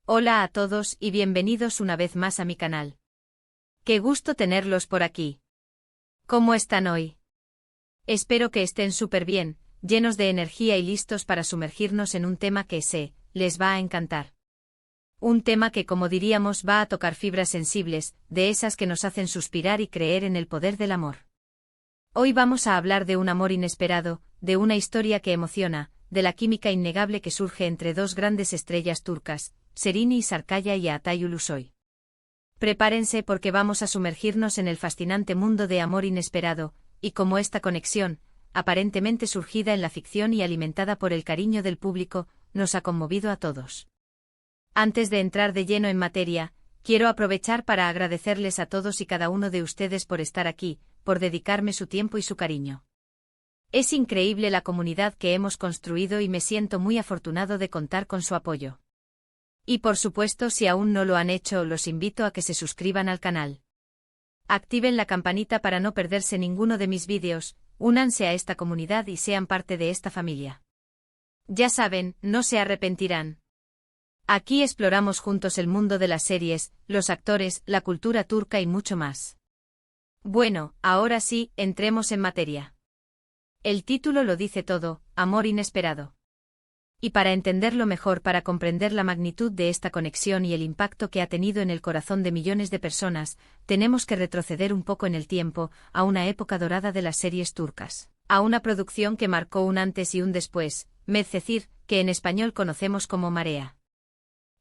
Hola a todos y bienvenidos una vez más a mi canal. Qué gusto tenerlos por aquí. ¿Cómo están hoy? Espero que estén súper bien, llenos de energía y listos para sumergirnos en un tema que sé, les va a encantar. Un tema que, como diríamos, va a tocar fibras sensibles, de esas que nos hacen suspirar y creer en el poder del amor. Hoy vamos a hablar de un amor inesperado, de una historia que emociona, de la química innegable que surge entre dos grandes estrellas turcas, Sereni Sarıkaya y Atay Ulusoy. Prepárense porque vamos a sumergirnos en el fascinante mundo de amor inesperado, y cómo esta conexión, aparentemente surgida en la ficción y alimentada por el cariño del público, nos ha conmovido a todos. Antes de entrar de lleno en materia, quiero aprovechar para agradecerles a todos y cada uno de ustedes por estar aquí, por dedicarme su tiempo y su cariño. Es increíble la comunidad que hemos construido y me siento muy afortunado de contar con su apoyo. Y por supuesto, si aún no lo han hecho, los invito a que se suscriban al canal. Activen la campanita para no perderse ninguno de mis vídeos, únanse a esta comunidad y sean parte de esta familia. Ya saben, no se arrepentirán. Aquí exploramos juntos el mundo de las series, los actores, la cultura turca y mucho más. Bueno, ahora sí, entremos en materia. El título lo dice todo, amor inesperado. Y para entenderlo mejor, para comprender la magnitud de esta conexión y el impacto que ha tenido en el corazón de millones de personas, tenemos que retroceder un poco en el tiempo, a una época dorada de las series turcas, a una producción que marcó un antes y un después, Medcezir, que en español conocemos como Marea.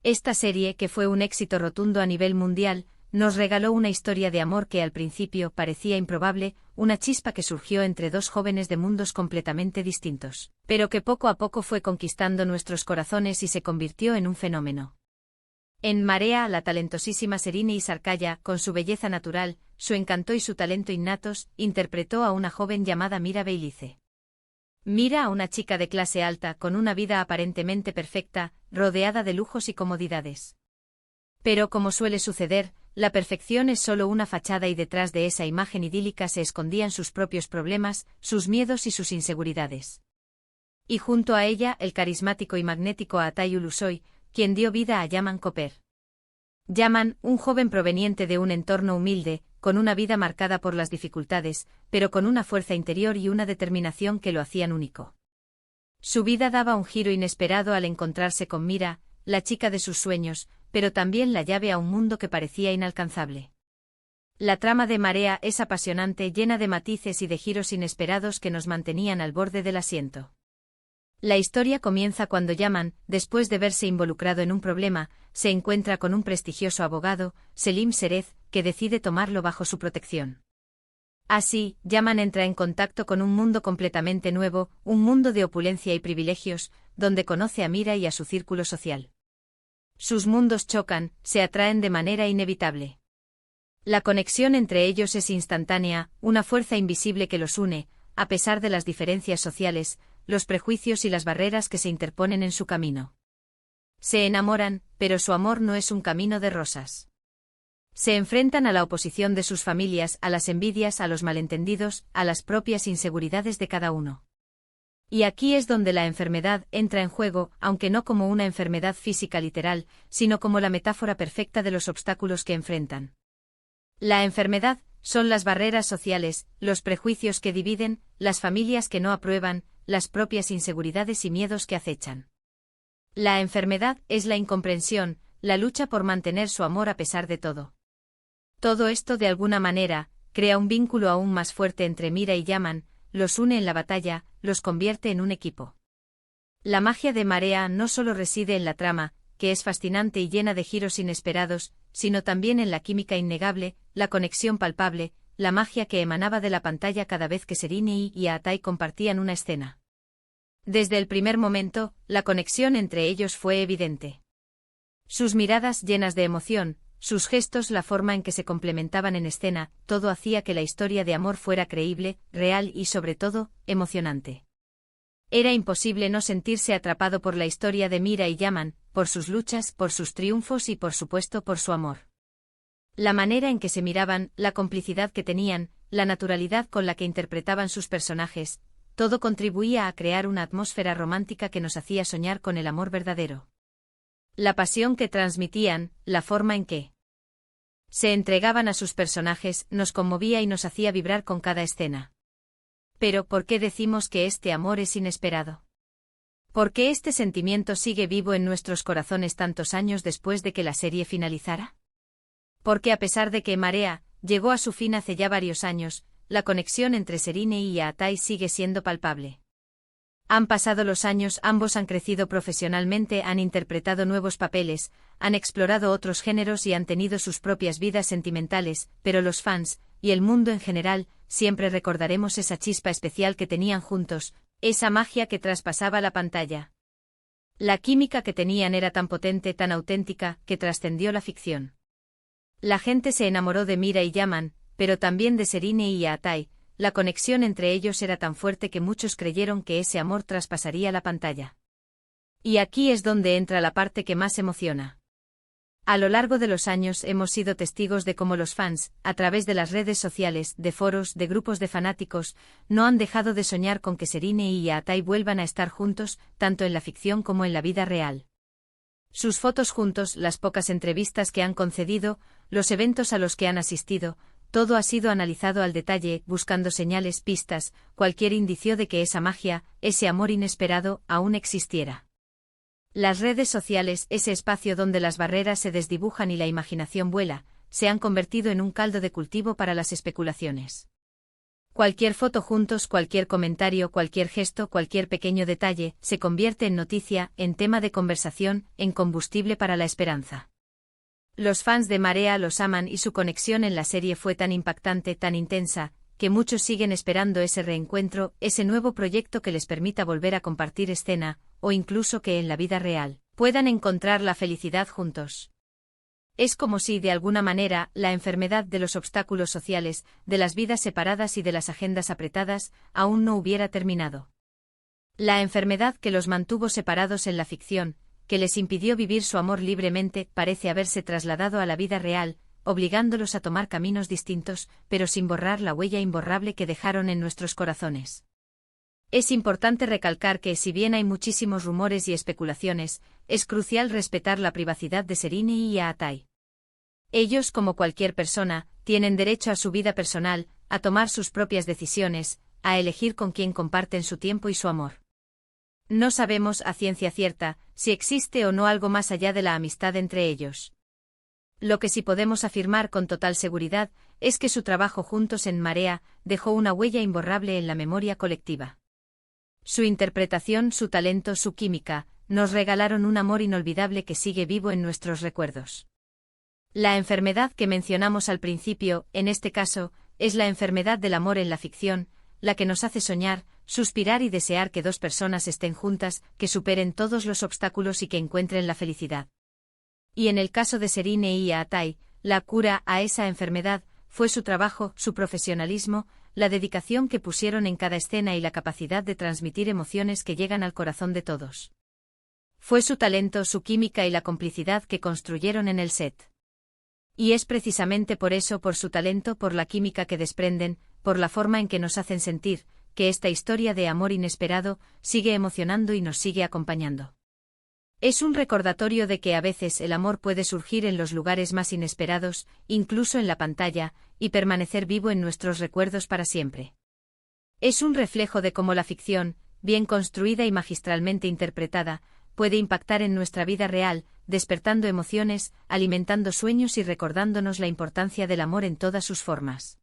Esta serie, que fue un éxito rotundo a nivel mundial, nos regaló una historia de amor que al principio parecía improbable, una chispa que surgió entre dos jóvenes de mundos completamente distintos, pero que poco a poco fue conquistando nuestros corazones y se convirtió en un fenómeno. En Marea, la talentosísima Sereni Sarıkaya, con su belleza natural, su encanto y su talento innatos, interpretó a una joven llamada Mira Beylice. Mira, a una chica de clase alta con una vida aparentemente perfecta, rodeada de lujos y comodidades. Pero como suele suceder, la perfección es solo una fachada y detrás de esa imagen idílica se escondían sus propios problemas, sus miedos y sus inseguridades. Y junto a ella, el carismático y magnético Atay Ulusoy, quien dio vida a Yaman Koper. Yaman, un joven proveniente de un entorno humilde, con una vida marcada por las dificultades, pero con una fuerza interior y una determinación que lo hacían único. Su vida daba un giro inesperado al encontrarse con Mira, la chica de sus sueños, pero también la llave a un mundo que parecía inalcanzable. La trama de Marea es apasionante, llena de matices y de giros inesperados que nos mantenían al borde del asiento. La historia comienza cuando Yaman, después de verse involucrado en un problema, se encuentra con un prestigioso abogado, Selim Serez, que decide tomarlo bajo su protección. Así, Yaman entra en contacto con un mundo completamente nuevo, un mundo de opulencia y privilegios, donde conoce a Mira y a su círculo social. Sus mundos chocan, se atraen de manera inevitable. La conexión entre ellos es instantánea, una fuerza invisible que los une, a pesar de las diferencias sociales, los prejuicios y las barreras que se interponen en su camino. Se enamoran, pero su amor no es un camino de rosas. Se enfrentan a la oposición de sus familias, a las envidias, a los malentendidos, a las propias inseguridades de cada uno. Y aquí es donde la enfermedad entra en juego, aunque no como una enfermedad física literal, sino como la metáfora perfecta de los obstáculos que enfrentan. La enfermedad son las barreras sociales, los prejuicios que dividen, las familias que no aprueban, las propias inseguridades y miedos que acechan. La enfermedad es la incomprensión, la lucha por mantener su amor a pesar de todo. Todo esto, de alguna manera, crea un vínculo aún más fuerte entre Mira y Yaman, los une en la batalla, los convierte en un equipo. La magia de Marea no solo reside en la trama, que es fascinante y llena de giros inesperados, sino también en la química innegable, la conexión palpable, la magia que emanaba de la pantalla cada vez que Sereni y Atay compartían una escena. Desde el primer momento, la conexión entre ellos fue evidente. Sus miradas llenas de emoción, sus gestos, la forma en que se complementaban en escena, todo hacía que la historia de amor fuera creíble, real y sobre todo, emocionante. Era imposible no sentirse atrapado por la historia de Mira y Yaman, por sus luchas, por sus triunfos y por supuesto por su amor. La manera en que se miraban, la complicidad que tenían, la naturalidad con la que interpretaban sus personajes, todo contribuía a crear una atmósfera romántica que nos hacía soñar con el amor verdadero. La pasión que transmitían, la forma en que se entregaban a sus personajes, nos conmovía y nos hacía vibrar con cada escena. Pero, ¿por qué decimos que este amor es inesperado? ¿Por qué este sentimiento sigue vivo en nuestros corazones tantos años después de que la serie finalizara? Porque a pesar de que Marea llegó a su fin hace ya varios años, la conexión entre Serine y Aatai sigue siendo palpable. Han pasado los años, ambos han crecido profesionalmente, han interpretado nuevos papeles, han explorado otros géneros y han tenido sus propias vidas sentimentales, pero los fans, y el mundo en general, siempre recordaremos esa chispa especial que tenían juntos, esa magia que traspasaba la pantalla. La química que tenían era tan potente, tan auténtica, que trascendió la ficción. La gente se enamoró de Mira y Yaman, pero también de Serine y Aatai. La conexión entre ellos era tan fuerte que muchos creyeron que ese amor traspasaría la pantalla. Y aquí es donde entra la parte que más emociona. A lo largo de los años hemos sido testigos de cómo los fans, a través de las redes sociales, de foros, de grupos de fanáticos, no han dejado de soñar con que Serine y Aatai vuelvan a estar juntos, tanto en la ficción como en la vida real. Sus fotos juntos, las pocas entrevistas que han concedido, los eventos a los que han asistido, todo ha sido analizado al detalle, buscando señales, pistas, cualquier indicio de que esa magia, ese amor inesperado, aún existiera. Las redes sociales, ese espacio donde las barreras se desdibujan y la imaginación vuela, se han convertido en un caldo de cultivo para las especulaciones. Cualquier foto juntos, cualquier comentario, cualquier gesto, cualquier pequeño detalle, se convierte en noticia, en tema de conversación, en combustible para la esperanza. Los fans de Marea los aman y su conexión en la serie fue tan impactante, tan intensa, que muchos siguen esperando ese reencuentro, ese nuevo proyecto que les permita volver a compartir escena, o incluso que en la vida real puedan encontrar la felicidad juntos. Es como si, de alguna manera, la enfermedad de los obstáculos sociales, de las vidas separadas y de las agendas apretadas, aún no hubiera terminado. La enfermedad que los mantuvo separados en la ficción, que les impidió vivir su amor libremente, parece haberse trasladado a la vida real, obligándolos a tomar caminos distintos, pero sin borrar la huella imborrable que dejaron en nuestros corazones. Es importante recalcar que, si bien hay muchísimos rumores y especulaciones, es crucial respetar la privacidad de Serine y Aatai. Ellos, como cualquier persona, tienen derecho a su vida personal, a tomar sus propias decisiones, a elegir con quién comparten su tiempo y su amor. No sabemos a ciencia cierta si existe o no algo más allá de la amistad entre ellos. Lo que sí podemos afirmar con total seguridad es que su trabajo juntos en Marea dejó una huella imborrable en la memoria colectiva. Su interpretación, su talento, su química, nos regalaron un amor inolvidable que sigue vivo en nuestros recuerdos. La enfermedad que mencionamos al principio, en este caso, es la enfermedad del amor en la ficción, la que nos hace soñar, suspirar y desear que dos personas estén juntas, que superen todos los obstáculos y que encuentren la felicidad. Y en el caso de Serine y Aatai, la cura a esa enfermedad fue su trabajo, su profesionalismo, la dedicación que pusieron en cada escena y la capacidad de transmitir emociones que llegan al corazón de todos. Fue su talento, su química y la complicidad que construyeron en el set. Y es precisamente por eso, por su talento, por la química que desprenden, por la forma en que nos hacen sentir, que esta historia de amor inesperado sigue emocionando y nos sigue acompañando. Es un recordatorio de que a veces el amor puede surgir en los lugares más inesperados, incluso en la pantalla, y permanecer vivo en nuestros recuerdos para siempre. Es un reflejo de cómo la ficción, bien construida y magistralmente interpretada, puede impactar en nuestra vida real, despertando emociones, alimentando sueños y recordándonos la importancia del amor en todas sus formas.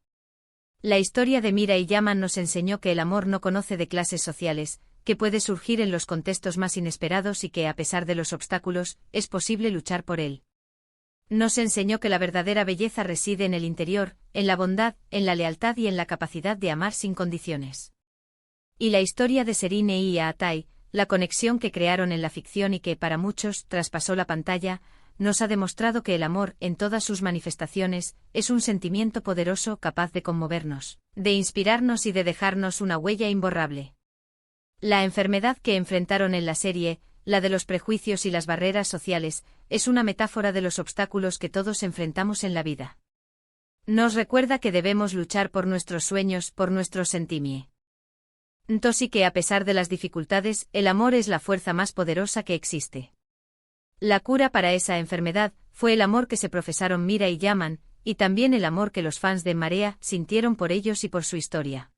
La historia de Mira y Yaman nos enseñó que el amor no conoce de clases sociales, que puede surgir en los contextos más inesperados y que, a pesar de los obstáculos, es posible luchar por él. Nos enseñó que la verdadera belleza reside en el interior, en la bondad, en la lealtad y en la capacidad de amar sin condiciones. Y la historia de Serine y Aatai, la conexión que crearon en la ficción y que, para muchos, traspasó la pantalla, nos ha demostrado que el amor, en todas sus manifestaciones, es un sentimiento poderoso capaz de conmovernos, de inspirarnos y de dejarnos una huella imborrable. La enfermedad que enfrentaron en la serie, la de los prejuicios y las barreras sociales, es una metáfora de los obstáculos que todos enfrentamos en la vida. Nos recuerda que debemos luchar por nuestros sueños, por nuestros sentimientos y que, a pesar de las dificultades, el amor es la fuerza más poderosa que existe. La cura para esa enfermedad fue el amor que se profesaron Mira y Yaman, y también el amor que los fans de En Marea sintieron por ellos y por su historia.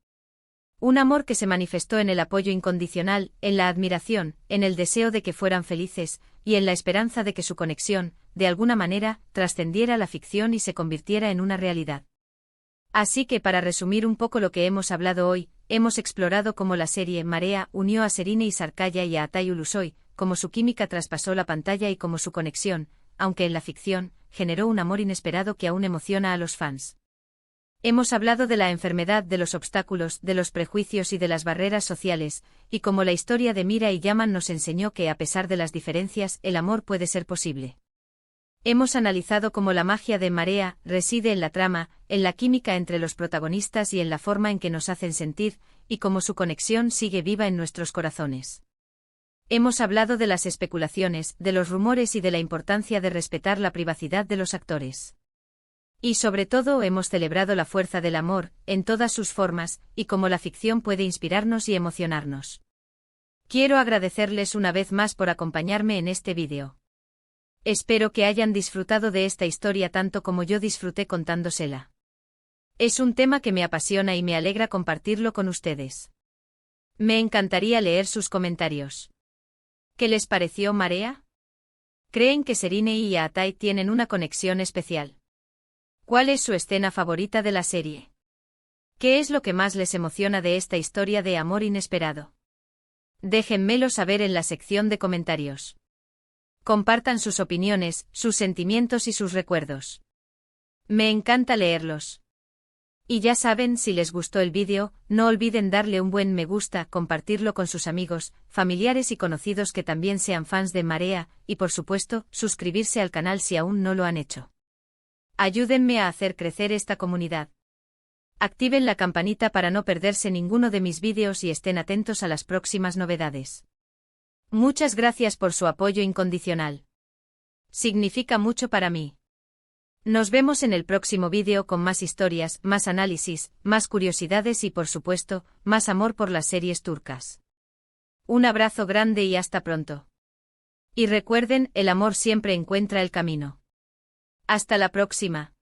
Un amor que se manifestó en el apoyo incondicional, en la admiración, en el deseo de que fueran felices, y en la esperanza de que su conexión, de alguna manera, trascendiera la ficción y se convirtiera en una realidad. Así que para resumir un poco lo que hemos hablado hoy, hemos explorado cómo la serie En Marea unió a Serine y Sarkaya y a Atay Ulusoy, cómo su química traspasó la pantalla y cómo su conexión, aunque en la ficción, generó un amor inesperado que aún emociona a los fans. Hemos hablado de la enfermedad, de los obstáculos, de los prejuicios y de las barreras sociales, y cómo la historia de Mira y Yaman nos enseñó que a pesar de las diferencias, el amor puede ser posible. Hemos analizado cómo la magia de En Marea reside en la trama, en la química entre los protagonistas y en la forma en que nos hacen sentir, y cómo su conexión sigue viva en nuestros corazones. Hemos hablado de las especulaciones, de los rumores y de la importancia de respetar la privacidad de los actores. Y sobre todo hemos celebrado la fuerza del amor, en todas sus formas, y cómo la ficción puede inspirarnos y emocionarnos. Quiero agradecerles una vez más por acompañarme en este vídeo. Espero que hayan disfrutado de esta historia tanto como yo disfruté contándosela. Es un tema que me apasiona y me alegra compartirlo con ustedes. Me encantaría leer sus comentarios. ¿Qué les pareció Marea? ¿Creen que Serine y Atay tienen una conexión especial? ¿Cuál es su escena favorita de la serie? ¿Qué es lo que más les emociona de esta historia de amor inesperado? Déjenmelo saber en la sección de comentarios. Compartan sus opiniones, sus sentimientos y sus recuerdos. Me encanta leerlos. Y ya saben, si les gustó el vídeo, no olviden darle un buen me gusta, compartirlo con sus amigos, familiares y conocidos que también sean fans de En Marea, y por supuesto, suscribirse al canal si aún no lo han hecho. Ayúdenme a hacer crecer esta comunidad. Activen la campanita para no perderse ninguno de mis vídeos y estén atentos a las próximas novedades. Muchas gracias por su apoyo incondicional. Significa mucho para mí. Nos vemos en el próximo vídeo con más historias, más análisis, más curiosidades y por supuesto, más amor por las series turcas. Un abrazo grande y hasta pronto. Y recuerden, el amor siempre encuentra el camino. Hasta la próxima.